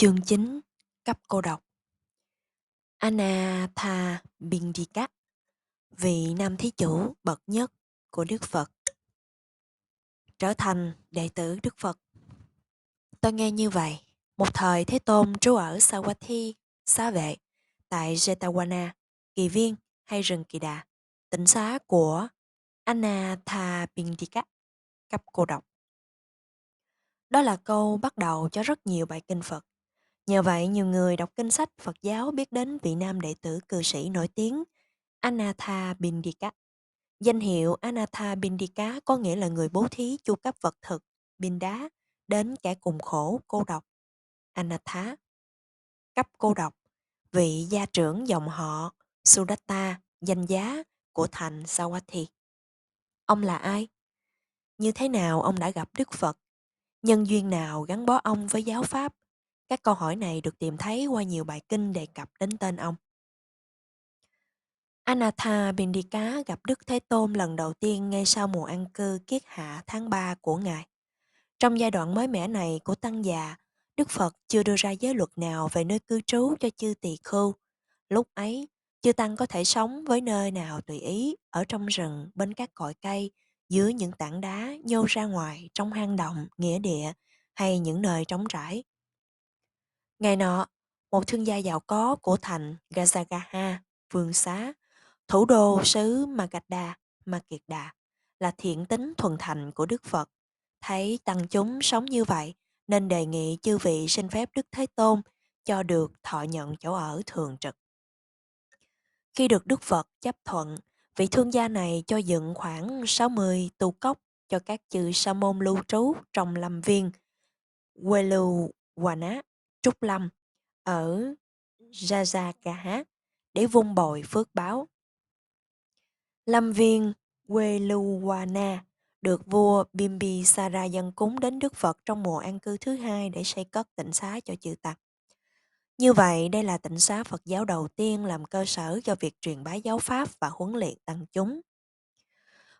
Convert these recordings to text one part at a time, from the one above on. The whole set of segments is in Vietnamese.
Chương 9: Cấp cô độc. Anathapindika, vị nam thí chủ bậc nhất của Đức Phật, trở thành đệ tử Đức Phật. Tôi nghe như vậy, một thời Thế Tôn trú ở Savatthi, Xá Vệ, tại Jetavana, Kỳ Viên hay rừng Kỳ Đà, tịnh xá của Anathapindika, cấp cô độc. Đó là câu bắt đầu cho rất nhiều bài kinh Phật. Nhờ vậy, nhiều người đọc kinh sách Phật giáo biết đến vị nam đệ tử cư sĩ nổi tiếng Anathapindika. Danh hiệu Anathapindika có nghĩa là người bố thí chu cấp vật thực, binh đá, đến kẻ cùng khổ, cô độc. Anatha, cấp cô độc, vị gia trưởng dòng họ Sudatta, danh giá của thành Savatthi. Ông là ai? Như thế nào ông đã gặp Đức Phật? Nhân duyên nào gắn bó ông với giáo pháp? Các câu hỏi này được tìm thấy qua nhiều bài kinh đề cập đến tên ông. Anathapindika gặp Đức Thế Tôn lần đầu tiên ngay sau mùa an cư kiết hạ tháng 3 của Ngài. Trong giai đoạn mới mẻ này của tăng già, Đức Phật chưa đưa ra giới luật nào về nơi cư trú cho chư tỳ khưu. Lúc ấy, chư tăng có thể sống với nơi nào tùy ý, ở trong rừng, bên các cội cây, dưới những tảng đá nhô ra ngoài, trong hang động, nghĩa địa, hay những nơi trống trải. Ngày nọ, một thương gia giàu có của thành Gajagaha, Vương Xá, thủ đô xứ Magadha, Makiệt-đà, là thiện tính thuần thành của Đức Phật. Thấy tăng chúng sống như vậy, nên đề nghị chư vị xin phép Đức Thế Tôn cho được thọ nhận chỗ ở thường trực. Khi được Đức Phật chấp thuận, vị thương gia này cho dựng khoảng 60 tu cốc cho các chư sa môn lưu trú trong lâm viên Veluwana, Trúc Lâm, ở Jajakaha để vun bồi phước báo. Lâm viên Veluwana được vua Bimbisara dâng cúng đến Đức Phật trong mùa an cư thứ hai để xây cất tịnh xá cho chư tăng. Như vậy, đây là tịnh xá Phật giáo đầu tiên làm cơ sở cho việc truyền bá giáo pháp và huấn luyện tăng chúng.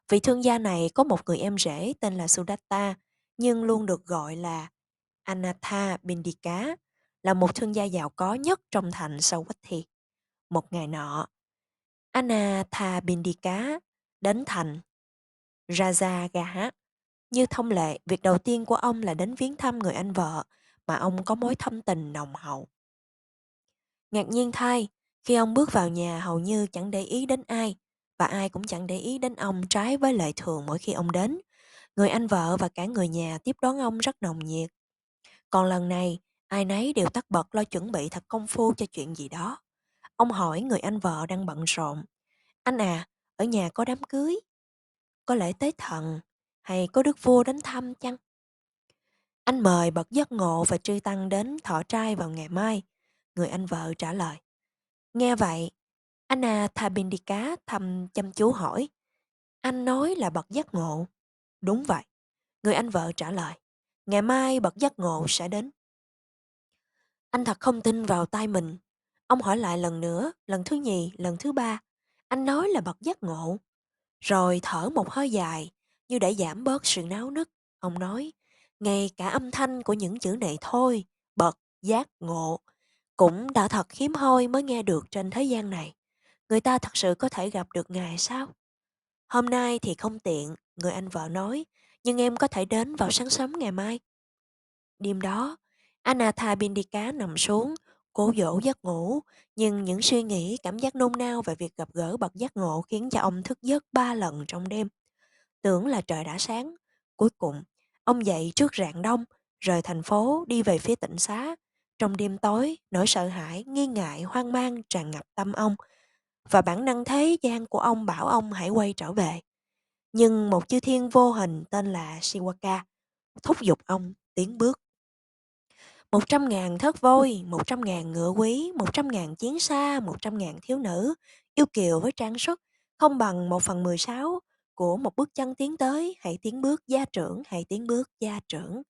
Vị thương gia này có một người em rể tên là Sudatta, nhưng luôn được gọi là Anathapindika, là một thương gia giàu có nhất trong thành Savatthi. Một ngày nọ, Anathapindika đến thành Rajagaha. Như thông lệ, việc đầu tiên của ông là đến viếng thăm người anh vợ mà ông có mối thâm tình nồng hậu. Ngạc nhiên thay, khi ông bước vào nhà hầu như chẳng để ý đến ai, và ai cũng chẳng để ý đến ông trái với lệ thường mỗi khi ông đến. Người anh vợ và cả người nhà tiếp đón ông rất nồng nhiệt. Còn lần này, ai nấy đều tất bật lo chuẩn bị thật công phu cho chuyện gì đó. Ông hỏi người anh vợ đang bận rộn: "Anh à, ở nhà có đám cưới, có lễ tế thần, hay có đức vua đến thăm chăng?" "Anh mời bậc giác ngộ và chư tăng đến thọ trai vào ngày mai," người anh vợ trả lời. Nghe vậy, Anathapindika thầm chăm chú hỏi: "Anh nói là bậc giác ngộ?" "Đúng vậy," người anh vợ trả lời. "Ngày mai bậc giác ngộ sẽ đến." Anh thật không tin vào tai mình. Ông hỏi lại lần nữa, lần thứ nhì, lần thứ ba. Anh nói là bậc giác ngộ. Rồi thở một hơi dài, như để giảm bớt sự náo nức. Ông nói, ngay cả âm thanh của những chữ này thôi, bậc giác ngộ, cũng đã thật hiếm hoi mới nghe được trên thế gian này. Người ta thật sự có thể gặp được Ngài sao? Hôm nay thì không tiện, người anh vợ nói, nhưng em có thể đến vào sáng sớm ngày mai. Đêm đó, Anathapindika nằm xuống, cố dỗ giấc ngủ, nhưng những suy nghĩ, cảm giác nôn nao về việc gặp gỡ bậc giác ngộ khiến cho ông thức giấc 3 lần trong đêm. Tưởng là trời đã sáng. Cuối cùng, ông dậy trước rạng đông, rời thành phố đi về phía tịnh xá. Trong đêm tối, nỗi sợ hãi, nghi ngại, hoang mang tràn ngập tâm ông, và bản năng thế gian của ông bảo ông hãy quay trở về. Nhưng một chư thiên vô hình tên là Shiwaka thúc giục ông tiến bước. 100.000 thớt voi, 100.000 ngựa quý, 100.000 chiến xa, 100.000 thiếu nữ, yêu kiều với trang sức, không bằng 1/16 của một bước chân tiến tới, hãy tiến bước gia trưởng, hãy tiến bước gia trưởng.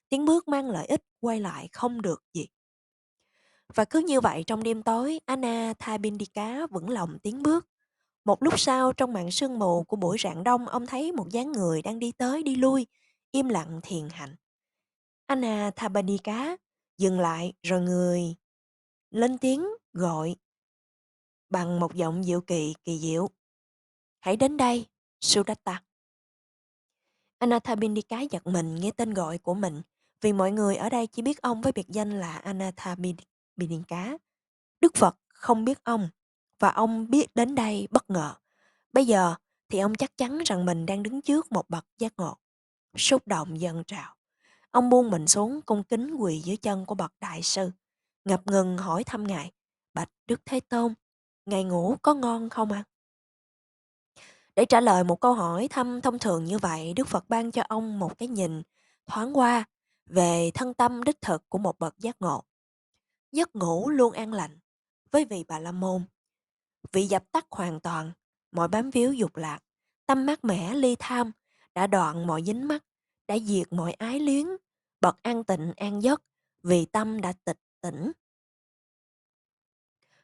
Tiến bước mang lợi ích, quay lại không được gì. Và cứ như vậy trong đêm tối, Anathapindika vững lòng tiến bước. Một lúc sau, trong màn sương mù của buổi rạng đông, ông thấy một dáng người đang đi tới đi lui, im lặng thiền hành. Anathapindika dừng lại rồi người lên tiếng gọi bằng một giọng dịu kỳ diệu. Hãy đến đây, Sudatta. Anathapindika giật mình nghe tên gọi của mình, vì mọi người ở đây chỉ biết ông với biệt danh là Anathapindika. Đức Phật không biết ông, và ông biết đến đây bất ngờ. Bây giờ thì ông chắc chắn rằng mình đang đứng trước một bậc giác ngộ. Xúc động dâng trào. Ông buông mình xuống cung kính quỳ dưới chân của bậc đại sư. Ngập ngừng hỏi thăm ngài: Bạch Đức Thế Tôn, ngài ngủ có ngon không ạ? Để trả lời một câu hỏi thăm thông thường như vậy, Đức Phật ban cho ông một cái nhìn thoáng qua về thân tâm đích thực của một bậc giác ngộ. Giấc ngủ luôn an lành với vị Bà La Môn, vị dập tắt hoàn toàn mọi bám víu dục lạc, tâm mát mẻ ly tham, đã đoạn mọi dính mắc, đã diệt mọi ái luyến, bậc an tịnh an giấc, vì tâm đã tịch tỉnh.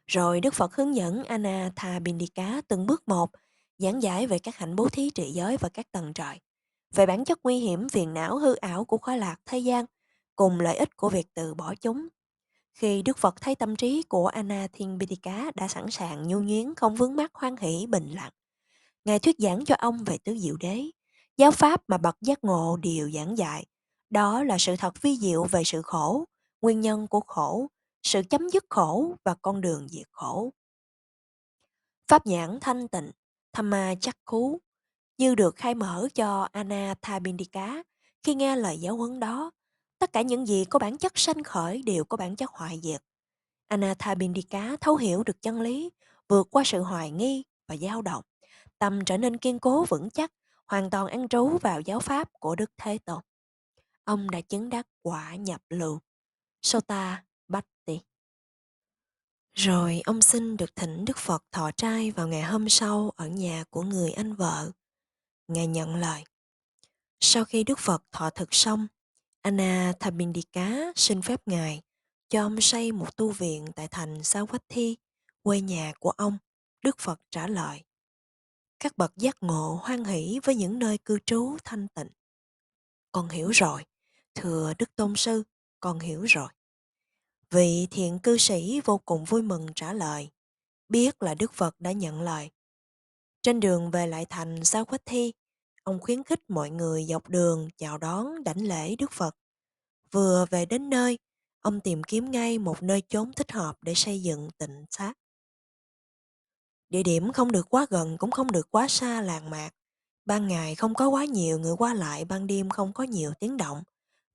Rồi Đức Phật hướng dẫn Anathapindika từng bước một, giảng giải về các hạnh bố thí trì giới và các tầng trời, về bản chất nguy hiểm phiền não hư ảo của khoái lạc thế gian, cùng lợi ích của việc từ bỏ chúng. Khi Đức Phật thấy tâm trí của Anathapindika đã sẵn sàng nhu nhuyến không vướng mắc hoan hỷ bình lặng, Ngài thuyết giảng cho ông về tứ diệu đế, giáo pháp mà bậc giác ngộ đều giảng dạy. Đó là sự thật vi diệu về sự khổ, nguyên nhân của khổ, sự chấm dứt khổ và con đường diệt khổ. Pháp nhãn thanh tịnh, Thamma chắc khú, như được khai mở cho Anathapindika khi nghe lời giáo huấn đó. Tất cả những gì có bản chất sanh khởi đều có bản chất hoại diệt. Anathapindika thấu hiểu được chân lý, vượt qua sự hoài nghi và dao động. Tâm trở nên kiên cố vững chắc, hoàn toàn an trú vào giáo pháp của Đức Thế Tôn. Ông đã chứng đắc quả nhập lưu, Sota Bhatti. Rồi ông xin được thỉnh Đức Phật thọ trai vào ngày hôm sau ở nhà của người anh vợ. Ngài nhận lời. Sau khi Đức Phật thọ thực xong, Anathapindika xin phép Ngài cho ông xây một tu viện tại thành Savatthi, quê nhà của ông. Đức Phật trả lời: các bậc giác ngộ hoan hỷ với những nơi cư trú thanh tịnh. Con hiểu rồi, thưa Đức Tôn Sư, con hiểu rồi. Vị thiện cư sĩ vô cùng vui mừng trả lời, biết là Đức Phật đã nhận lời. Trên đường về lại thành Savatthi, ông khuyến khích mọi người dọc đường chào đón đảnh lễ Đức Phật. Vừa về đến nơi, ông tìm kiếm ngay một nơi chốn thích hợp để xây dựng tịnh xá. Địa điểm không được quá gần cũng không được quá xa làng mạc. Ban ngày không có quá nhiều người qua lại, ban đêm không có nhiều tiếng động.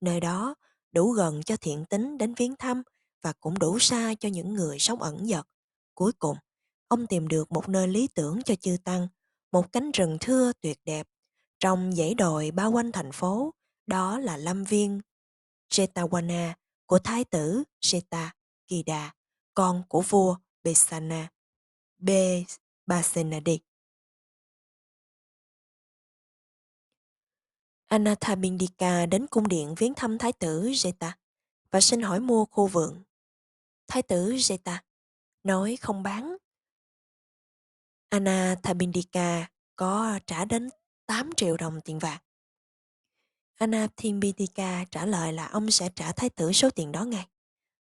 Nơi đó đủ gần cho thiện tín đến viếng thăm và cũng đủ xa cho những người sống ẩn dật. Cuối cùng, ông tìm được một nơi lý tưởng cho chư tăng, một cánh rừng thưa tuyệt đẹp, trong dãy đồi bao quanh thành phố, đó là lâm viên Jetavana của thái tử Jeta Kida, con của vua Besana Basenadi. Anathapindika đến cung điện viếng thăm thái tử Jeta và xin hỏi mua khu vườn. Thái tử Jeta nói không bán. Anathapindika có trả đến 8 triệu đồng tiền vàng. Anathapindika trả lời là ông sẽ trả thái tử số tiền đó ngay.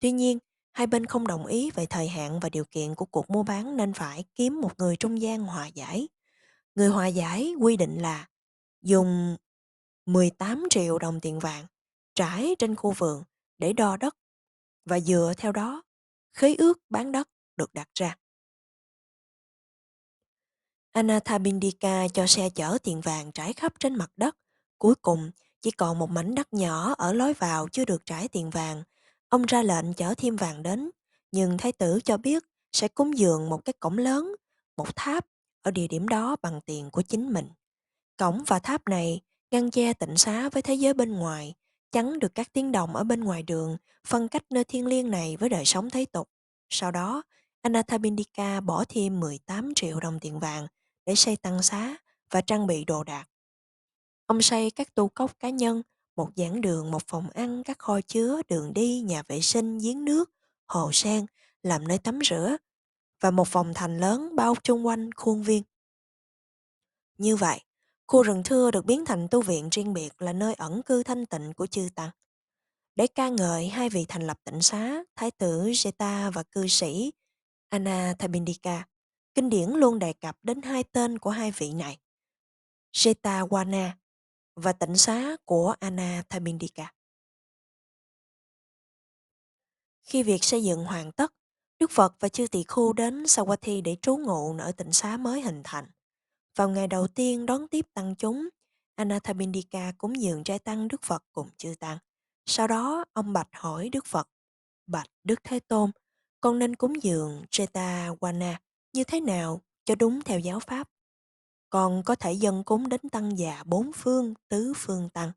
Tuy nhiên, hai bên không đồng ý về thời hạn và điều kiện của cuộc mua bán nên phải kiếm một người trung gian hòa giải. Người hòa giải quy định là dùng 18 triệu đồng tiền vàng trải trên khu vườn để đo đất và dựa theo đó, khế ước bán đất được đặt ra. Anathapindika cho xe chở tiền vàng trải khắp trên mặt đất. Cuối cùng, chỉ còn một mảnh đất nhỏ ở lối vào chưa được trải tiền vàng. Ông ra lệnh chở thêm vàng đến, nhưng thái tử cho biết sẽ cúng dường một cái cổng lớn, một tháp ở địa điểm đó bằng tiền của chính mình. Cổng và tháp này ngăn che tịnh xá với thế giới bên ngoài, chắn được các tiếng động ở bên ngoài đường, phân cách nơi thiêng liêng này với đời sống thế tục. Sau đó, Anathapindika bỏ thêm 18 triệu đồng tiền vàng để xây tăng xá và trang bị đồ đạc. Ông xây các tu cốc cá nhân, một giảng đường, một phòng ăn, các kho chứa, đường đi, nhà vệ sinh, giếng nước, hồ sen, làm nơi tắm rửa, và một phòng thành lớn bao chung quanh khuôn viên. Như vậy, khu rừng thưa được biến thành tu viện riêng biệt, là nơi ẩn cư thanh tịnh của chư tăng. Để ca ngợi hai vị thành lập tỉnh xá, Thái tử Jeta và cư sĩ Anathapindika, kinh điển luôn đề cập đến hai tên của hai vị này, Jetavana và tỉnh xá của Anathapindika. Khi việc xây dựng hoàn tất, Đức Phật và chư tỳ khưu đến Savatthi để trú ngụ ở tỉnh xá mới hình thành. Vào ngày đầu tiên đón tiếp tăng chúng, Anathapindika cúng dường trai tăng Đức Phật cùng chư tăng. Sau đó, ông bạch hỏi Đức Phật: Bạch Đức Thế Tôn, con nên cúng dường Jetavana như thế nào cho đúng theo giáo pháp? Con có thể dâng cúng đến tăng già bốn phương, tứ phương tăng,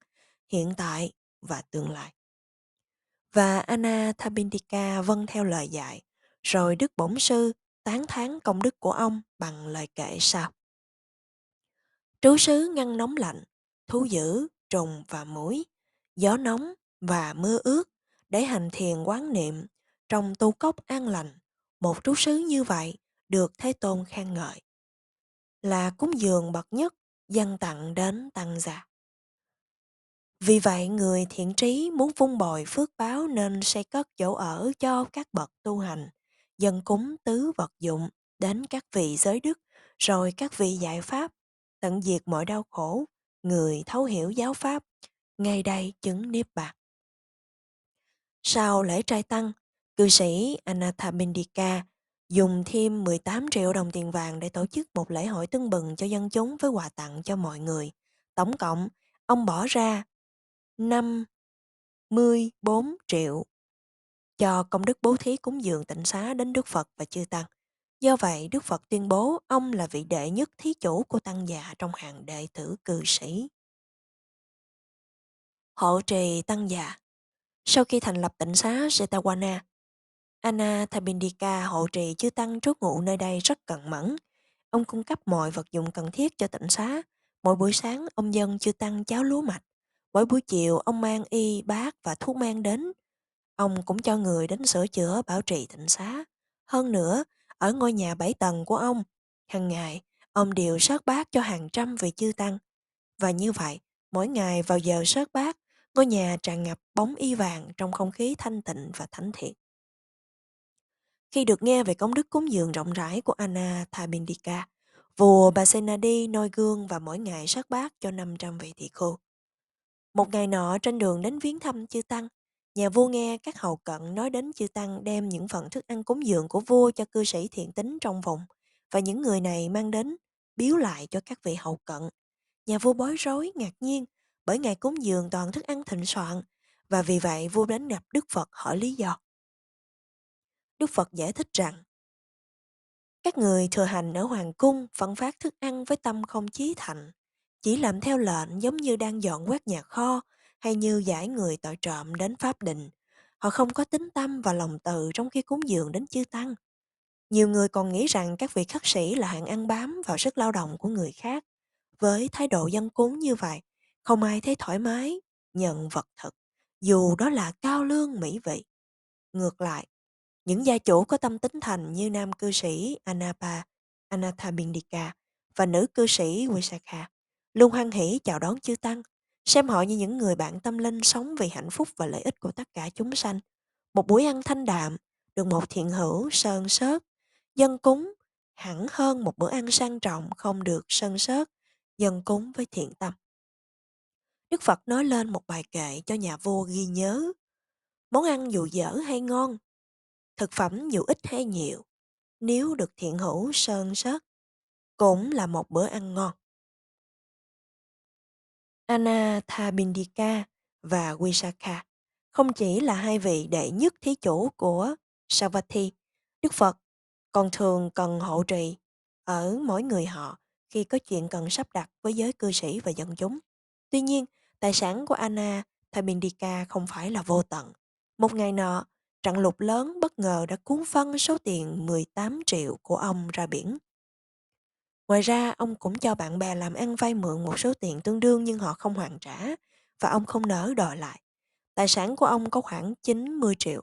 hiện tại và tương lai. Và Anathapindika vâng theo lời dạy, rồi Đức Bổn Sư tán thán công đức của ông bằng lời kệ sau. Trú xứ ngăn nóng lạnh, thú dữ, trùng và muỗi, gió nóng và mưa ướt, để hành thiền quán niệm, trong tu cốc an lành, một trú xứ như vậy được Thế Tôn khen ngợi, là cúng dường bậc nhất, dâng tặng đến tăng già. Vì vậy, người thiện trí muốn vun bồi phước báo nên xây cất chỗ ở cho các bậc tu hành, dâng cúng tứ vật dụng đến các vị giới đức, rồi các vị dạy pháp, tận diệt mọi đau khổ, người thấu hiểu giáo pháp, ngay đây chứng niết bàn. Sau lễ trai tăng, cư sĩ Anathapindika dùng thêm 18 triệu đồng tiền vàng để tổ chức một lễ hội tưng bừng cho dân chúng với quà tặng cho mọi người. Tổng cộng, ông bỏ ra 54 triệu cho công đức bố thí cúng dường tịnh xá đến Đức Phật và chư Tăng. Do vậy, Đức Phật tuyên bố ông là vị đệ nhất thí chủ của Tăng già trong hàng đệ tử cư sĩ. Hộ trì Tăng già. Sau khi thành lập tịnh xá Jetavana, Anathapindika hộ trì chư Tăng trú ngụ nơi đây rất cẩn mẫn. Ông cung cấp mọi vật dụng cần thiết cho tịnh xá. Mỗi buổi sáng, ông dâng chư Tăng cháo lúa mạch. Mỗi buổi chiều, ông mang y, bát và thuốc men đến. Ông cũng cho người đến sửa chữa bảo trì tịnh xá. Hơn nữa, ở ngôi nhà 7 tầng của ông, hàng ngày, ông đều sớt bát cho hàng trăm vị chư Tăng. Và như vậy, mỗi ngày vào giờ sớt bát, ngôi nhà tràn ngập bóng y vàng trong không khí thanh tịnh và thánh thiện. Khi được nghe về công đức cúng dường rộng rãi của Anathapindika, vua Pasenadi noi gương và mỗi ngày sớt bát cho 500 vị tỳ khưu. Một ngày nọ trên đường đến viếng thăm chư Tăng, nhà vua nghe các hầu cận nói đến chư Tăng đem những phần thức ăn cúng dường của vua cho cư sĩ thiện tín trong vùng, và những người này mang đến biếu lại cho các vị hầu cận. Nhà vua bối rối, ngạc nhiên, bởi ngày cúng dường toàn thức ăn thịnh soạn, và vì vậy vua đến gặp Đức Phật hỏi lý do. Đức Phật giải thích rằng, các người thừa hành ở hoàng cung phân phát thức ăn với tâm không chí thành, chỉ làm theo lệnh giống như đang dọn quét nhà kho hay như giải người tội trộm đến pháp đình. Họ không có tính tâm và lòng từ trong khi cúng dường đến chư Tăng. Nhiều người còn nghĩ rằng các vị khất sĩ là hạng ăn bám vào sức lao động của người khác. Với thái độ dân cúng như vậy, không ai thấy thoải mái nhận vật thực, dù đó là cao lương mỹ vị. Ngược lại, những gia chủ có tâm tính thành như nam cư sĩ Anathapindika và nữ cư sĩ Visakha luôn hoan hỷ chào đón chư Tăng, xem họ như những người bạn tâm linh sống vì hạnh phúc và lợi ích của tất cả chúng sanh. Một buổi ăn thanh đạm, được một thiện hữu sơn sớt, dân cúng, hẳn hơn một bữa ăn sang trọng không được sơn sớt, dân cúng với thiện tâm. Đức Phật nói lên một bài kệ cho nhà vua ghi nhớ. Món ăn dù dở hay ngon, thực phẩm dù ít hay nhiều, nếu được thiện hữu sơn sớt, cũng là một bữa ăn ngon. Anathapindika và Visakha không chỉ là hai vị đệ nhất thí chủ của Savatthi, Đức Phật còn thường cần hộ trì ở mỗi người họ khi có chuyện cần sắp đặt với giới cư sĩ và dân chúng. Tuy nhiên, tài sản của Anathapindika không phải là vô tận. Một ngày nọ, trận lụt lớn bất ngờ đã cuốn phăng số tiền 18 triệu của ông ra biển. Ngoài ra, ông cũng cho bạn bè làm ăn vay mượn một số tiền tương đương nhưng họ không hoàn trả và ông không nỡ đòi lại. Tài sản của ông có khoảng 90 triệu.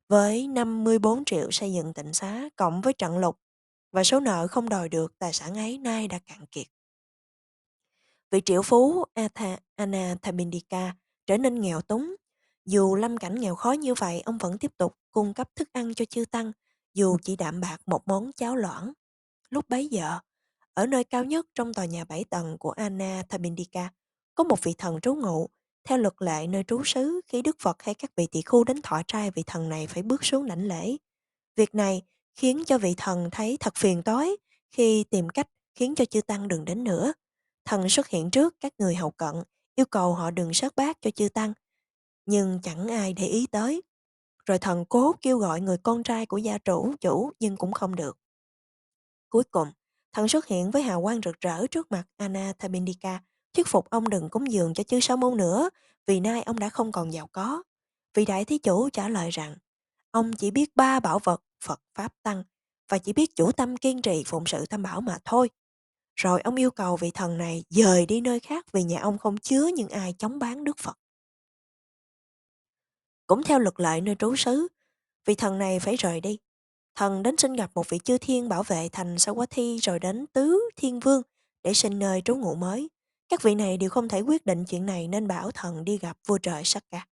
Với 54 triệu xây dựng tịnh xá cộng với trận lụt và số nợ không đòi được, tài sản ấy nay đã cạn kiệt. Vị triệu phú Anathapindika trở nên nghèo túng. Dù lâm cảnh nghèo khó như vậy, ông vẫn tiếp tục cung cấp thức ăn cho chư tăng, dù chỉ đạm bạc một món cháo loãng. Lúc bấy giờ, ở nơi cao nhất trong tòa nhà 7 tầng của Anathapindika, có một vị thần trú ngụ. Theo luật lệ nơi trú xứ, khi Đức Phật hay các vị tỳ khưu đến thọ trai, vị thần này phải bước xuống đảnh lễ. Việc này khiến cho vị thần thấy thật phiền toái khi tìm cách khiến cho chư tăng đừng đến nữa. Thần xuất hiện trước các người hầu cận, yêu cầu họ đừng sớt bát cho chư tăng, nhưng chẳng ai để ý tới. Rồi thần cố kêu gọi người con trai của gia chủ nhưng cũng không được. Cuối cùng, thần xuất hiện với hào quang rực rỡ trước mặt Anathapindika, thuyết phục ông đừng cúng dường cho chư sa môn nữa, vì nay ông đã không còn giàu có. Vị đại thí chủ trả lời rằng, ông chỉ biết ba bảo vật Phật Pháp Tăng và chỉ biết chủ tâm kiên trì phụng sự tam bảo mà thôi. Rồi ông yêu cầu vị thần này dời đi nơi khác vì nhà ông không chứa những ai chống bán Đức Phật. Cũng theo luật lệ nơi trú xứ, vị thần này phải rời đi. Thần đến xin gặp một vị chư thiên bảo vệ thành Sawathi rồi đến tứ thiên vương để xin nơi trú ngụ mới. Các vị này đều không thể quyết định chuyện này nên bảo thần đi gặp vua trời Sakka.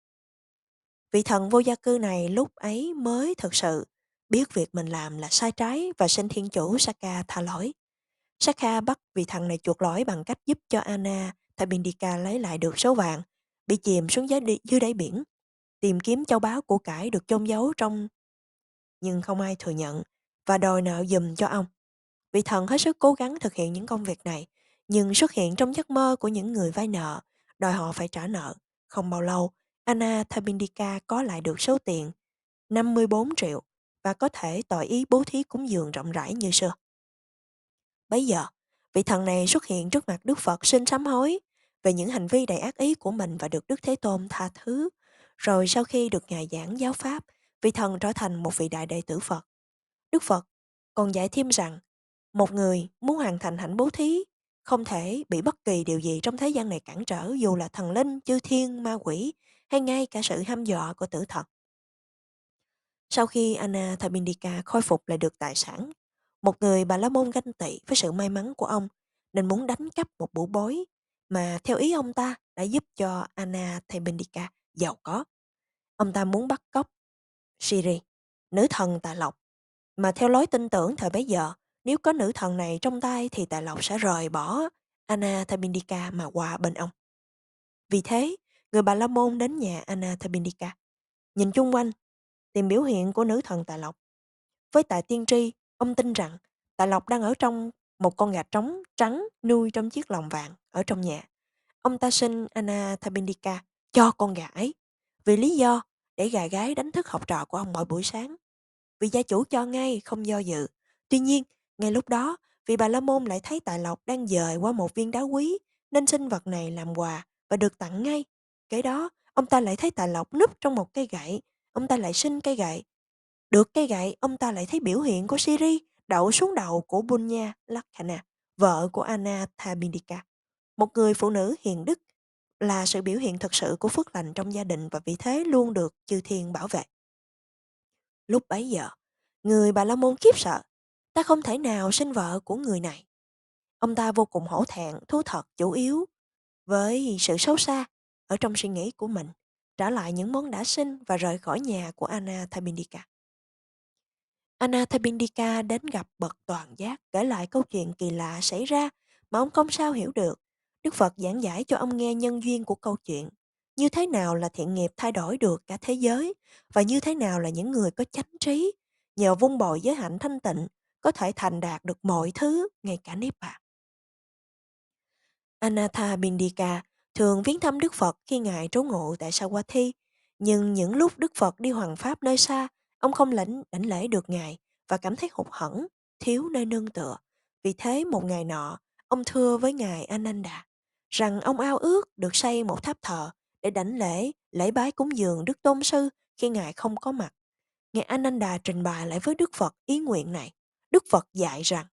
Vị thần vô gia cư này lúc ấy mới thực sự biết việc mình làm là sai trái và xin thiên chủ Sakka tha lỗi. Sakka bắt vị thần này chuộc lỗi bằng cách giúp cho Anna Thabindika lấy lại được số vàng bị chìm xuống dưới đáy biển, tìm kiếm châu báu của cải được chôn giấu trong, nhưng không ai thừa nhận và đòi nợ giùm cho ông. Vị thần hết sức cố gắng thực hiện những công việc này, nhưng xuất hiện trong giấc mơ của những người vay nợ, đòi họ phải trả nợ. Không bao lâu, Anna Thabindika có lại được số tiền 54 triệu và có thể tỏ ý bố thí cúng dường rộng rãi như xưa. Bấy giờ, vị thần này xuất hiện trước mặt Đức Phật xin sám hối về những hành vi đầy ác ý của mình và được Đức Thế Tôn tha thứ. Rồi sau khi được Ngài giảng giáo Pháp, vị thần trở thành một vị đại đệ tử Phật. Đức Phật còn dạy thêm rằng, một người muốn hoàn thành hạnh bố thí không thể bị bất kỳ điều gì trong thế gian này cản trở, dù là thần linh, chư thiên, ma quỷ hay ngay cả sự hăm dọa của tử thần. Sau khi Anathapindika khôi phục lại được tài sản, một người Bà La Môn ganh tị với sự may mắn của ông nên muốn đánh cắp một bảo bối mà theo ý ông ta đã giúp cho Anathapindika giàu có. Ông ta muốn bắt cóc Siri, nữ thần tài lộc, mà theo lối tin tưởng thời bấy giờ, nếu có nữ thần này trong tay thì tài lộc sẽ rời bỏ Anathapindika mà qua bên ông. Vì thế, người Bà La Môn đến nhà Anathapindika, nhìn chung quanh, tìm biểu hiện của nữ thần tài lộc. Với tài tiên tri, ông tin rằng tài lộc đang ở trong một con gà trống trắng nuôi trong chiếc lồng vàng ở trong nhà. Ông ta xin Anathapindika cho con gà ấy, vì lý do để gà gái đánh thức học trò của ông mỗi buổi sáng. Vị gia chủ cho ngay, không do dự. Tuy nhiên, ngay lúc đó, vị Bà La Môn lại thấy tài lộc đang dời qua một viên đá quý, nên xin vật này làm quà và được tặng ngay. Kế đó, ông ta lại thấy tài lộc núp trong một cây gậy. Ông ta lại xin cây gậy. Được cây gậy, ông ta lại thấy biểu hiện của Siri đậu xuống đầu của Bunya Lakhana, vợ của Anathapindika. Một người phụ nữ hiền đức là sự biểu hiện thực sự của phước lành trong gia đình và vì thế luôn được chư thiên bảo vệ. Lúc bấy giờ, người Bà La Môn khiếp sợ. Ta không thể nào sinh vợ của người này. Ông ta vô cùng hổ thẹn, thú thật, chủ yếu với sự xấu xa ở trong suy nghĩ của mình, trả lại những món đã sinh và rời khỏi nhà của Anathapindika. Anathapindika đến gặp bậc toàn giác, kể lại câu chuyện kỳ lạ xảy ra mà ông không sao hiểu được. Đức Phật giảng giải cho ông nghe nhân duyên của câu chuyện, như thế nào là thiện nghiệp thay đổi được cả thế giới và như thế nào là những người có chánh trí nhờ vun bồi giới hạnh thanh tịnh có thể thành đạt được mọi thứ, ngay cả niết bàn. Anathapindika thường viếng thăm Đức Phật khi Ngài trú ngụ tại Sawathi, nhưng những lúc Đức Phật đi hoằng pháp nơi xa, ông không đảnh lễ được Ngài và cảm thấy hụt hẫng, thiếu nơi nương tựa. Vì thế một ngày nọ, ông thưa với Ngài Ananda rằng ông ao ước được xây một tháp thờ để đảnh lễ, lễ bái cúng dường Đức Tôn Sư khi Ngài không có mặt. Ngài Ananda trình bày lại với Đức Phật ý nguyện này. Đức Phật dạy rằng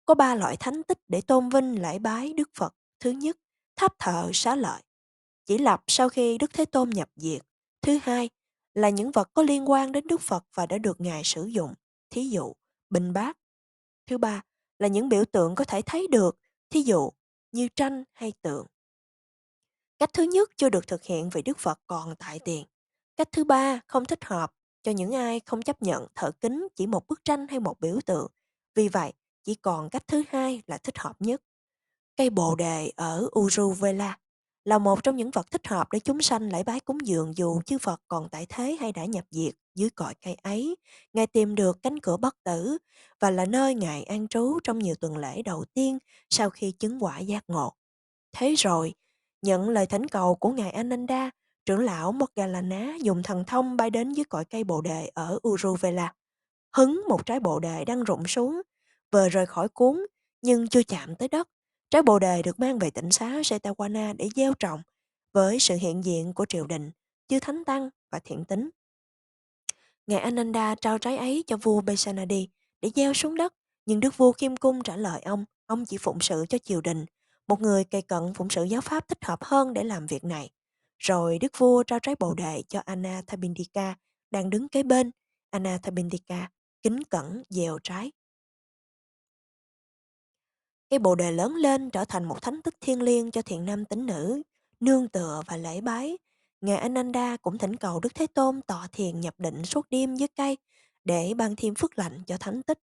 có ba loại thánh tích để tôn vinh lễ bái Đức Phật. Thứ nhất, tháp thờ Xá Lợi, chỉ lập sau khi Đức Thế Tôn nhập diệt. Thứ hai là những vật có liên quan đến Đức Phật và đã được Ngài sử dụng, thí dụ bình bát. Thứ ba là những biểu tượng có thể thấy được, thí dụ như tranh hay tượng. Cách thứ nhất chưa được thực hiện vì Đức Phật còn tại tiền. Cách thứ ba không thích hợp cho những ai không chấp nhận thờ kính chỉ một bức tranh hay một biểu tượng. Vì vậy, chỉ còn cách thứ hai là thích hợp nhất. Cây bồ đề ở Uruvela là một trong những vật thích hợp để chúng sanh lễ bái cúng dường dù chư Phật còn tại thế hay đã nhập diệt. Dưới cội cây ấy, Ngài tìm được cánh cửa bất tử và là nơi Ngài an trú trong nhiều tuần lễ đầu tiên sau khi chứng quả giác ngộ. Thế rồi, nhận lời thỉnh cầu của Ngài Ananda, trưởng lão Moggallana dùng thần thông bay đến dưới cội cây bồ đề ở Uruvela, hứng một trái bồ đề đang rụng xuống, vừa rời khỏi cuốn nhưng chưa chạm tới đất. Trái bồ đề được mang về tỉnh xá Setawana để gieo trồng với sự hiện diện của triều đình, chư thánh tăng và thiện tín. Ngài Ananda trao trái ấy cho vua Besanadi để gieo xuống đất, nhưng đức vua Khiêm Cung trả lời ông chỉ phụng sự cho triều đình, một người cây cận phụng sự giáo pháp thích hợp hơn để làm việc này. Rồi đức vua trao trái bồ đề cho Anathapindika đang đứng kế bên. Anathapindika kính cẩn gieo trái. Cây bồ đề lớn lên trở thành một thánh tích thiêng liêng cho thiện nam tín nữ, nương tựa và lễ bái. Ngài Ananda cũng thỉnh cầu Đức Thế Tôn tọa thiền nhập định suốt đêm dưới cây để ban thêm phước lành cho thánh tích.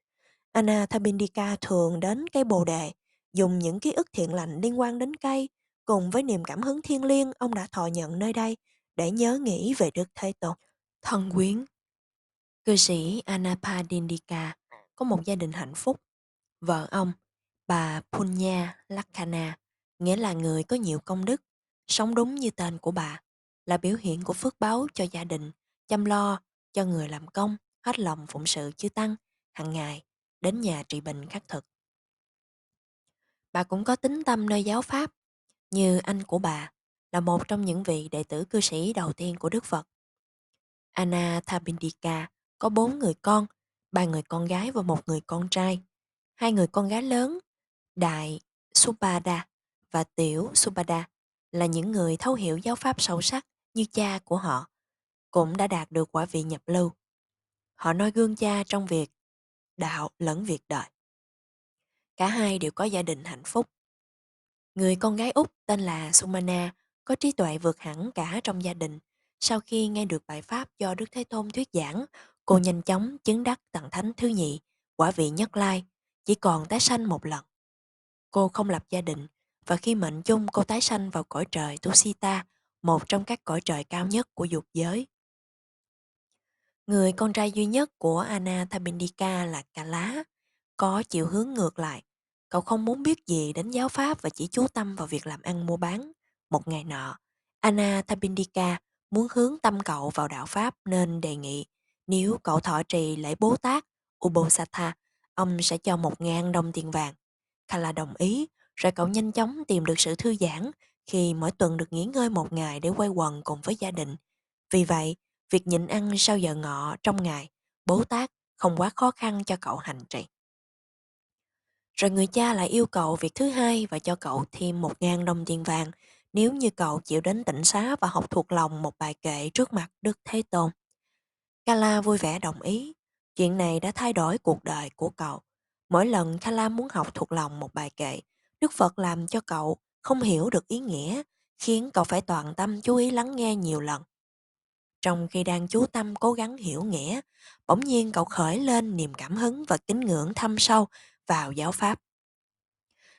Anathapindika thường đến cây bồ đề, dùng những ký ức thiện lành liên quan đến cây, cùng với niềm cảm hứng thiêng liêng ông đã thọ nhận nơi đây để nhớ nghĩ về Đức Thế Tôn. Thân quyến, cư sĩ Anathapindika có một gia đình hạnh phúc. Vợ ông, bà Punya Lakhana, nghĩa là người có nhiều công đức, sống đúng như tên của bà, là biểu hiện của phước báu cho gia đình, chăm lo cho người làm công, hết lòng phụng sự chư tăng, hàng ngày, đến nhà trị bệnh khắc thực. Bà cũng có tín tâm nơi giáo pháp, như anh của bà, là một trong những vị đệ tử cư sĩ đầu tiên của Đức Phật. Anathapindika có 4 người con, 3 người con gái và 1 người con trai. Hai người con gái lớn, Đại Subhada và Tiểu Subhada, là những người thấu hiểu giáo pháp sâu sắc như cha của họ, cũng đã đạt được quả vị nhập lưu. Họ noi gương cha trong việc đạo lẫn việc đời. Cả hai đều có gia đình hạnh phúc. Người con gái út tên là Sumana có trí tuệ vượt hẳn cả trong gia đình. Sau khi nghe được bài pháp do Đức Thế Tôn thuyết giảng, cô nhanh chóng chứng đắc tầng thánh thứ nhị, quả vị nhất lai, chỉ còn tái sanh một lần. Cô không lập gia đình, và khi mệnh chung cô tái sanh vào cõi trời Tusita, một trong các cõi trời cao nhất của dục giới. Người con trai duy nhất của Anathapindika là Kala, có chiều hướng ngược lại. Cậu không muốn biết gì đến giáo pháp và chỉ chú tâm vào việc làm ăn mua bán. Một ngày nọ, Anathapindika muốn hướng tâm cậu vào đạo pháp nên đề nghị nếu cậu thọ trì lễ Bố Tát Ubosatha, ông sẽ cho 1.000 đồng tiền vàng. Kala đồng ý, rồi cậu nhanh chóng tìm được sự thư giãn khi mỗi tuần được nghỉ ngơi một ngày để quay quần cùng với gia đình. Vì vậy, việc nhịn ăn sau giờ ngọ trong ngày, Bố Tát không quá khó khăn cho cậu hành trì. Rồi người cha lại yêu cầu việc thứ hai và cho cậu thêm 1.000 đồng tiền vàng nếu như cậu chịu đến tịnh xá và học thuộc lòng một bài kệ trước mặt Đức Thế Tôn. Kala vui vẻ đồng ý. Chuyện này đã thay đổi cuộc đời của cậu. Mỗi lần Kala muốn học thuộc lòng một bài kệ, Đức Phật làm cho cậu không hiểu được ý nghĩa, khiến cậu phải toàn tâm chú ý lắng nghe nhiều lần. Trong khi đang chú tâm cố gắng hiểu nghĩa, bỗng nhiên cậu khởi lên niềm cảm hứng và tín ngưỡng thâm sâu vào giáo pháp.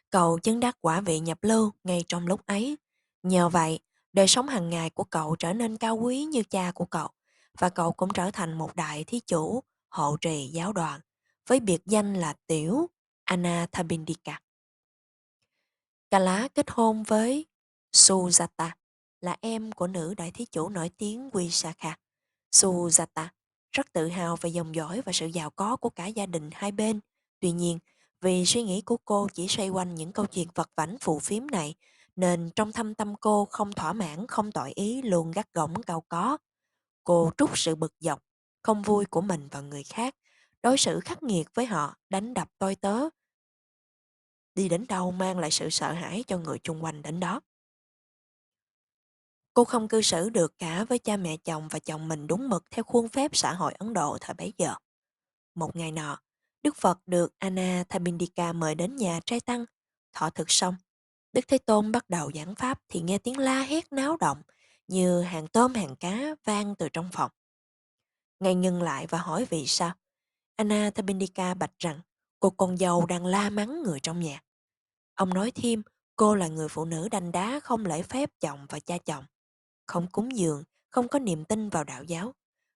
Cậu chứng đắc quả vị nhập lưu ngay trong lúc ấy. Nhờ vậy, đời sống hàng ngày của cậu trở nên cao quý như cha của cậu, và cậu cũng trở thành một đại thí chủ, hộ trì giáo đoàn, với biệt danh là Tiểu Anathapindika. Kala kết hôn với Sujata, là em của nữ đại thí chủ nổi tiếng Visakha. Sujata rất tự hào về dòng dõi và sự giàu có của cả gia đình hai bên. Tuy nhiên, vì suy nghĩ của cô chỉ xoay quanh những câu chuyện vật vãnh phù phiếm này, nên trong thâm tâm cô không thỏa mãn, không tội ý, luôn gắt gỏng cao có. Cô trút sự bực dọc, không vui của mình vào người khác, đối xử khắc nghiệt với họ, đánh đập tôi tớ, đi đến đâu mang lại sự sợ hãi cho người chung quanh đến đó. Cô không cư xử được cả với cha mẹ chồng và chồng mình đúng mực theo khuôn phép xã hội Ấn Độ thời bấy giờ. Một ngày nọ, Đức Phật được Anathapindika mời đến nhà trai tăng. Thọ thực xong, Đức Thế Tôn bắt đầu giảng pháp thì nghe tiếng la hét náo động. như hàng tôm hàng cá vang từ trong phòng. Ngài ngừng lại và hỏi vì sao. Anna Thabindika bạch rằng cô con dâu đang la mắng người trong nhà. Ông nói thêm cô là người phụ nữ đanh đá không lễ phép chồng và cha chồng, không cúng dường, không có niềm tin vào đạo giáo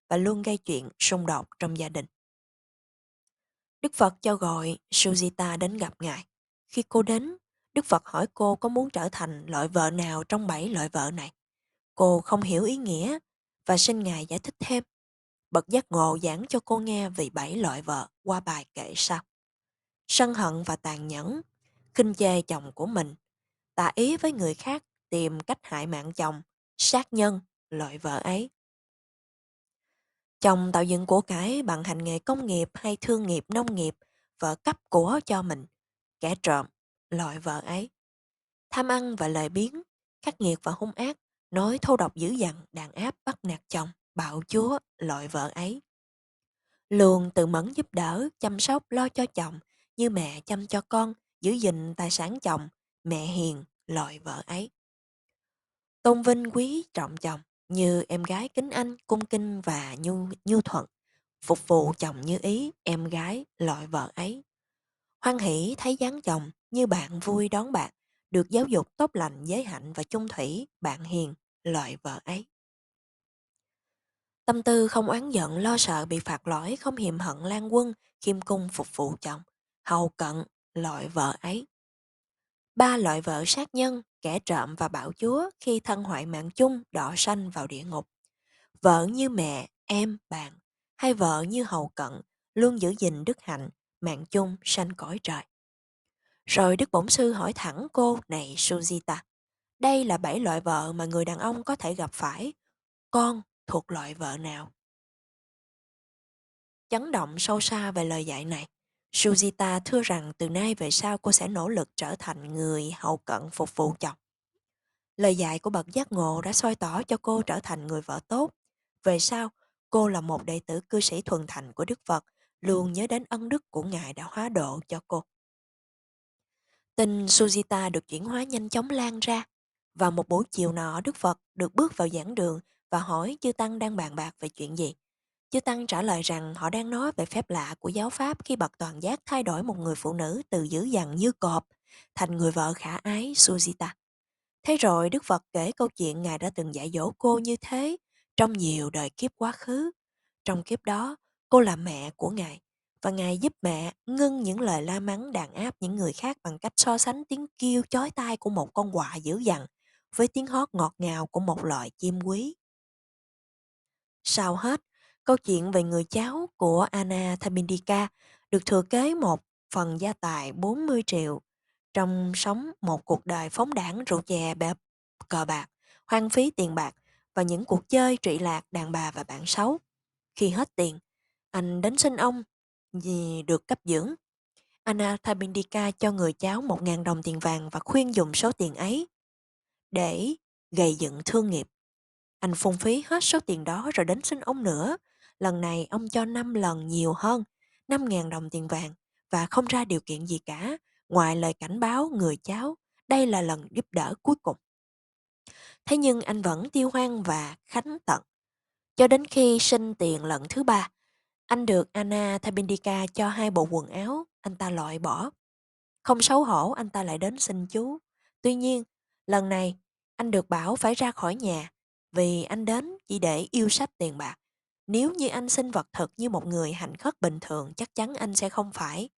và luôn gây chuyện xung đột trong gia đình. Đức Phật cho gọi Sujita đến gặp Ngài. Khi cô đến, Đức Phật hỏi cô có muốn trở thành loại vợ nào trong 7 loại vợ này. Cô không hiểu ý nghĩa và xin Ngài giải thích thêm. Bậc giác ngộ giảng cho cô nghe về 7 loại vợ qua bài kệ sau. Sân hận và tàn nhẫn, khinh chê chồng của mình, tà ý với người khác, tìm cách hại mạng chồng, sát nhân, loại vợ ấy. Chồng tạo dựng của cải bằng hành nghề công nghiệp hay thương nghiệp nông nghiệp, vợ cấp của cho mình, kẻ trộm, loại vợ ấy. Tham ăn và lời biếng, khắc nghiệt và hung ác, nói thô độc dữ dằn, đàn áp bắt nạt chồng, bạo chúa, loại vợ ấy. Luôn tự mẫn giúp đỡ, chăm sóc, lo cho chồng, như mẹ chăm cho con, giữ gìn tài sản chồng, mẹ hiền, loại vợ ấy. Tôn vinh quý trọng chồng, như em gái kính anh, cung kinh và nhu thuận, phục vụ chồng như ý, em gái, loại vợ ấy. Hoan hỷ thấy dáng chồng, như bạn vui đón bạn, được giáo dục tốt lành, giới hạnh và chung thủy, bạn hiền, loại vợ ấy. Tâm tư không oán giận, lo sợ bị phạt lỗi, không hiềm hận lan quân, khiêm cung phục vụ chồng, hầu cận, loại vợ ấy. 3 loại vợ sát nhân, kẻ trộm và bạo chúa khi thân hoại mạng chung đọa sanh vào địa ngục. Vợ như mẹ, em, bạn, hay vợ như hầu cận, luôn giữ gìn đức hạnh, mạng chung sanh cõi trời. Rồi Đức Bổn Sư hỏi thẳng cô, này Sujita, đây là 7 loại vợ mà người đàn ông có thể gặp phải. Con thuộc loại vợ nào? Chấn động sâu xa về lời dạy này, Sujita thưa rằng từ nay về sau cô sẽ nỗ lực trở thành người hậu cận phục vụ chồng. Lời dạy của bậc giác ngộ đã soi tỏ cho cô trở thành người vợ tốt. Về sau, cô là một đệ tử cư sĩ thuần thành của Đức Phật, luôn nhớ đến ân đức của Ngài đã hóa độ cho cô. Tin Sujita được chuyển hóa nhanh chóng lan ra. Vào một buổi chiều nọ, Đức Phật được bước vào giảng đường và hỏi chư Tăng đang bàn bạc về chuyện gì. Chư Tăng trả lời rằng họ đang nói về phép lạ của giáo Pháp khi bậc toàn giác thay đổi một người phụ nữ từ dữ dằn như cọp thành người vợ khả ái Sujita. Thế rồi Đức Phật kể câu chuyện Ngài đã từng dạy dỗ cô như thế trong nhiều đời kiếp quá khứ. Trong kiếp đó, cô là mẹ của Ngài và Ngài giúp mẹ ngưng những lời la mắng đàn áp những người khác bằng cách so sánh tiếng kêu chói tai của một con quạ dữ dằn với tiếng hót ngọt ngào của một loài chim quý. Sau hết, câu chuyện về người cháu của Anna Thamindika được thừa kế một phần gia tài 40 triệu trong sống một cuộc đời phóng đãng rượu chè bẹp cờ bạc, hoang phí tiền bạc và những cuộc chơi trụy lạc đàn bà và bạn xấu. Khi hết tiền, anh đến xin ông vì được cấp dưỡng. Anna Thamindika cho người cháu 1.000 đồng tiền vàng và khuyên dùng số tiền ấy để gây dựng thương nghiệp. Anh phung phí hết số tiền đó rồi đến xin ông nữa. Lần này ông cho 5 lần nhiều hơn, 5.000 đồng tiền vàng và không ra điều kiện gì cả, ngoài lời cảnh báo người cháu, đây là lần giúp đỡ cuối cùng. Thế nhưng anh vẫn tiêu hoang và khánh tận. Cho đến khi xin tiền lần thứ 3, anh được Anna Thabindika cho 2 bộ quần áo, anh ta loại bỏ. Không xấu hổ, anh ta lại đến xin chú. Tuy nhiên, lần này, anh được bảo phải ra khỏi nhà vì anh đến chỉ để yêu sách tiền bạc. Nếu như anh xin vật thực như một người hành khất bình thường, chắc chắn anh sẽ không phải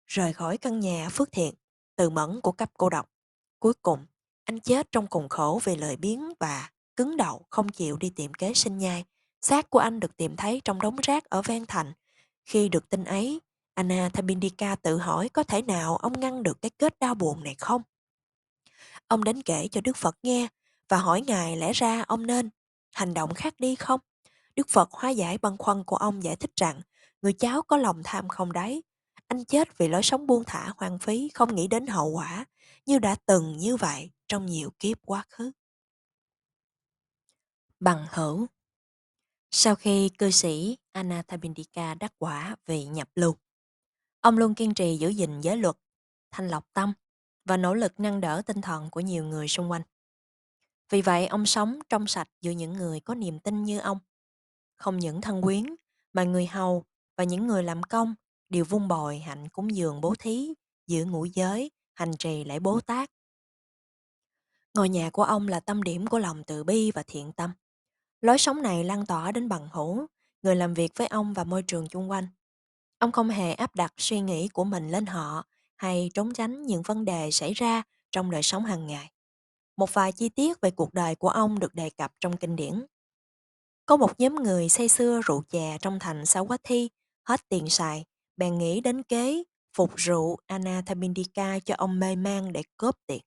rời khỏi căn nhà phước thiện, từ mẫn của cấp cô độc. Cuối cùng, anh chết trong cùng khổ vì lời biếng và cứng đầu không chịu đi tìm kế sinh nhai. Xác của anh được tìm thấy trong đống rác ở ven thành. Khi được tin ấy, Anna Thabindika tự hỏi có thể nào ông ngăn được cái kết đau buồn này không? Ông đến kể cho Đức Phật nghe và hỏi Ngài lẽ ra ông nên hành động khác đi không? Đức Phật hóa giải băn khoăn của ông giải thích rằng người cháu có lòng tham không đáy. Anh chết vì lối sống buông thả hoang phí, không nghĩ đến hậu quả, như đã từng như vậy trong nhiều kiếp quá khứ. Bằng hữu. Sau khi cư sĩ Anathapindika đắc quả vì nhập lưu, ông luôn kiên trì giữ gìn giới luật, thanh lọc tâm và nỗ lực nâng đỡ tinh thần của nhiều người xung quanh. Vì vậy ông sống trong sạch giữa những người có niềm tin như ông. Không những thân quyến, mà người hầu và những người làm công đều vun bồi hạnh cúng dường bố thí, giữ ngũ giới, hành trì lễ Bố Tát. Ngôi nhà của ông là tâm điểm của lòng từ bi và thiện tâm. Lối sống này lan tỏa đến bằng hữu, người làm việc với ông và môi trường chung quanh. Ông không hề áp đặt suy nghĩ của mình lên họ hay trốn tránh những vấn đề xảy ra trong đời sống hàng ngày. Một vài chi tiết về cuộc đời của ông được đề cập trong kinh điển. Có một nhóm người say sưa rượu chè trong thành Sawathi, hết tiền xài, bèn nghĩ đến kế phục rượu Anathapindika cho ông mê man để cướp tiền.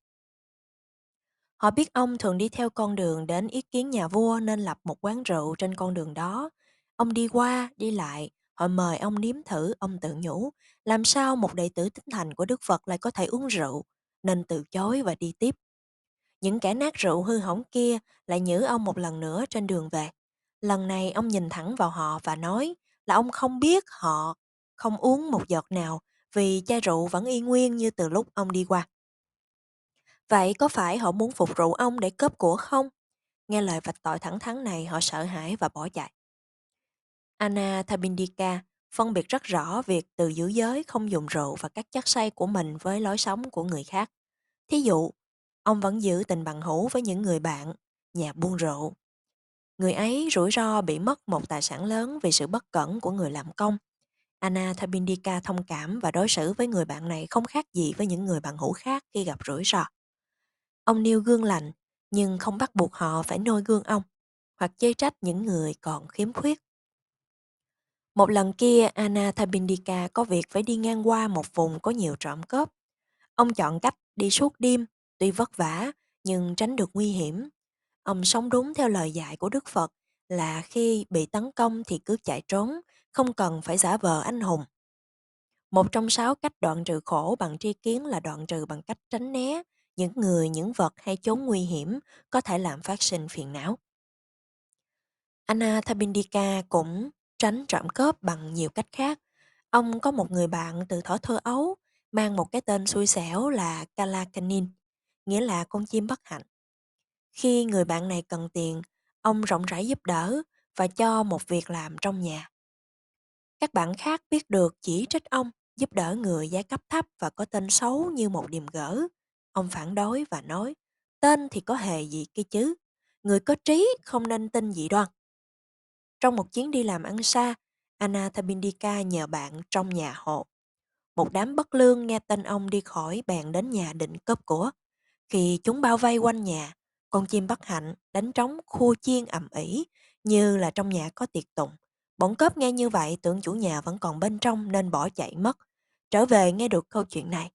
Họ biết ông thường đi theo con đường đến ý kiến nhà vua nên lập một quán rượu trên con đường đó. Ông đi qua, đi lại, họ mời ông nếm thử, ông tự nhủ, làm sao một đệ tử tín thành của Đức Phật lại có thể uống rượu, nên từ chối và đi tiếp. Những kẻ nát rượu hư hỏng kia lại nhử ông một lần nữa trên đường về. Lần này ông nhìn thẳng vào họ và nói là ông không biết họ không uống một giọt nào vì chai rượu vẫn y nguyên như từ lúc ông đi qua. Vậy có phải họ muốn phục rượu ông để cướp của không? Nghe lời vạch tội thẳng thắn này họ sợ hãi và bỏ chạy. Anna Thabindika phân biệt rất rõ việc từ giữ giới không dùng rượu và các chất say của mình với lối sống của người khác. Thí dụ, ông vẫn giữ tình bằng hữu với những người bạn, nhà buôn rượu. Người ấy rủi ro bị mất một tài sản lớn vì sự bất cẩn của người làm công. Anna Thabindika thông cảm và đối xử với người bạn này không khác gì với những người bạn hữu khác khi gặp rủi ro. Ông nêu gương lành, nhưng không bắt buộc họ phải noi gương ông, hoặc chê trách những người còn khiếm khuyết. Một lần kia, Anna Thabindika có việc phải đi ngang qua một vùng có nhiều trộm cướp. Ông chọn cách đi suốt đêm, tuy vất vả, nhưng tránh được nguy hiểm. Ông sống đúng theo lời dạy của Đức Phật là khi bị tấn công thì cứ chạy trốn, không cần phải giả vờ anh hùng. Một trong 6 cách đoạn trừ khổ bằng tri kiến là đoạn trừ bằng cách tránh né những người, những vật hay chốn nguy hiểm có thể làm phát sinh phiền não. Anathapindika cũng tránh trộm cướp bằng nhiều cách khác. Ông có một người bạn từ thuở thơ ấu mang một cái tên xui xẻo là Kalakanin, nghĩa là con chim bất hạnh. Khi người bạn này cần tiền, ông rộng rãi giúp đỡ và cho một việc làm trong nhà. Các bạn khác biết được chỉ trích ông giúp đỡ người giai cấp thấp và có tên xấu như một điềm gỡ. Ông phản đối và nói, tên thì có hề gì kia chứ, người có trí không nên tin dị đoan. Trong một chuyến đi làm ăn xa, Anathapindika nhờ bạn trong nhà hộ. Một đám bất lương nghe tên ông đi khỏi bèn đến nhà định cướp của. Khi chúng bao vây quanh nhà, con chim bất hạnh đánh trống khua chiên ầm ĩ như là trong nhà có tiệc tùng. Bọn cướp nghe như vậy tưởng chủ nhà vẫn còn bên trong nên bỏ chạy mất. Trở về nghe được câu chuyện này,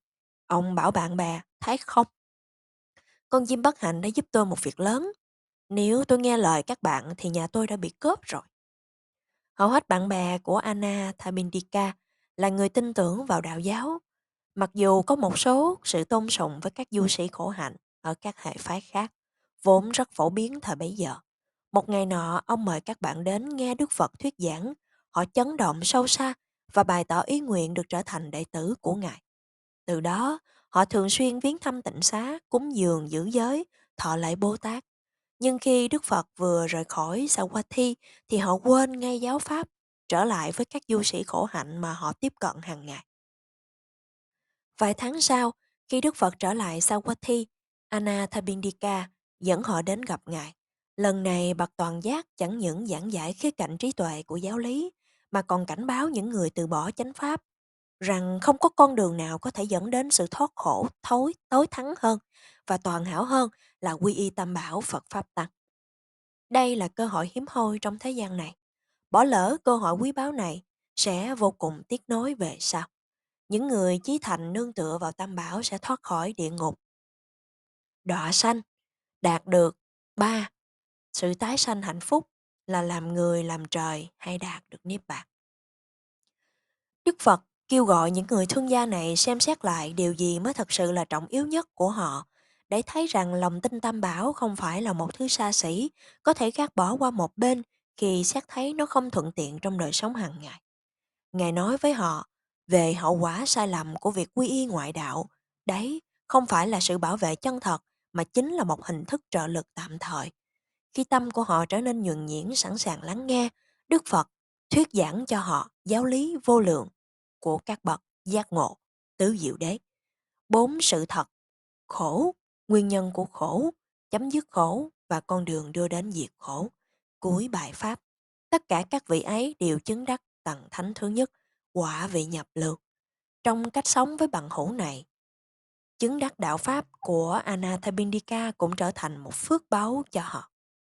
ông bảo bạn bè, thấy không? Con chim bất hạnh đã giúp tôi một việc lớn. Nếu tôi nghe lời các bạn thì nhà tôi đã bị cướp rồi. Hầu hết bạn bè của Anna Thabindika là người tin tưởng vào đạo giáo, mặc dù có một số sự tôn sùng với các du sĩ khổ hạnh ở các hệ phái khác, vốn rất phổ biến thời bấy giờ. Một ngày nọ, ông mời các bạn đến nghe Đức Phật thuyết giảng. Họ chấn động sâu xa và bày tỏ ý nguyện được trở thành đệ tử của Ngài. Từ đó, họ thường xuyên viếng thăm tịnh xá, cúng dường giữ giới, thọ lễ Bố Tát. Nhưng khi Đức Phật vừa rời khỏi Sawathi thì họ quên ngay giáo pháp, trở lại với các du sĩ khổ hạnh mà họ tiếp cận hàng ngày. Vài tháng sau, khi Đức Phật trở lại Sawathi, Anathapindika dẫn họ đến gặp Ngài. Lần này bậc toàn giác chẳng những giảng giải khía cạnh trí tuệ của giáo lý, mà còn cảnh báo những người từ bỏ chánh pháp, rằng không có con đường nào có thể dẫn đến sự thoát khổ tối thắng hơn và toàn hảo hơn là quy y tam bảo Phật Pháp Tăng. Đây là cơ hội hiếm hoi trong thế gian này. Bỏ lỡ cơ hội quý báu này sẽ vô cùng tiếc nối về sau. Những người chí thành nương tựa vào tam bảo sẽ thoát khỏi địa ngục, đọa sanh, đạt được ba sự tái sanh hạnh phúc là làm người làm trời hay đạt được niết bàn. Đức Phật kêu gọi những người thương gia này xem xét lại điều gì mới thật sự là trọng yếu nhất của họ, để thấy rằng lòng tin tam bảo không phải là một thứ xa xỉ, có thể gác bỏ qua một bên khi xét thấy nó không thuận tiện trong đời sống hàng ngày. Ngài nói với họ về hậu quả sai lầm của việc quy y ngoại đạo. Đấy không phải là sự bảo vệ chân thật, mà chính là một hình thức trợ lực tạm thời. Khi tâm của họ trở nên nhuần nhuyễn sẵn sàng lắng nghe, Đức Phật thuyết giảng cho họ giáo lý vô lượng của các bậc giác ngộ, tứ diệu đế. 4 sự thật, khổ, nguyên nhân của khổ, chấm dứt khổ và con đường đưa đến diệt khổ. Cuối bài Pháp, tất cả các vị ấy đều chứng đắc tầng thánh thứ nhất, quả vị nhập lưu. Trong cách sống với bằng hữu này, chứng đắc đạo Pháp của Anathapindika cũng trở thành một phước báu cho họ.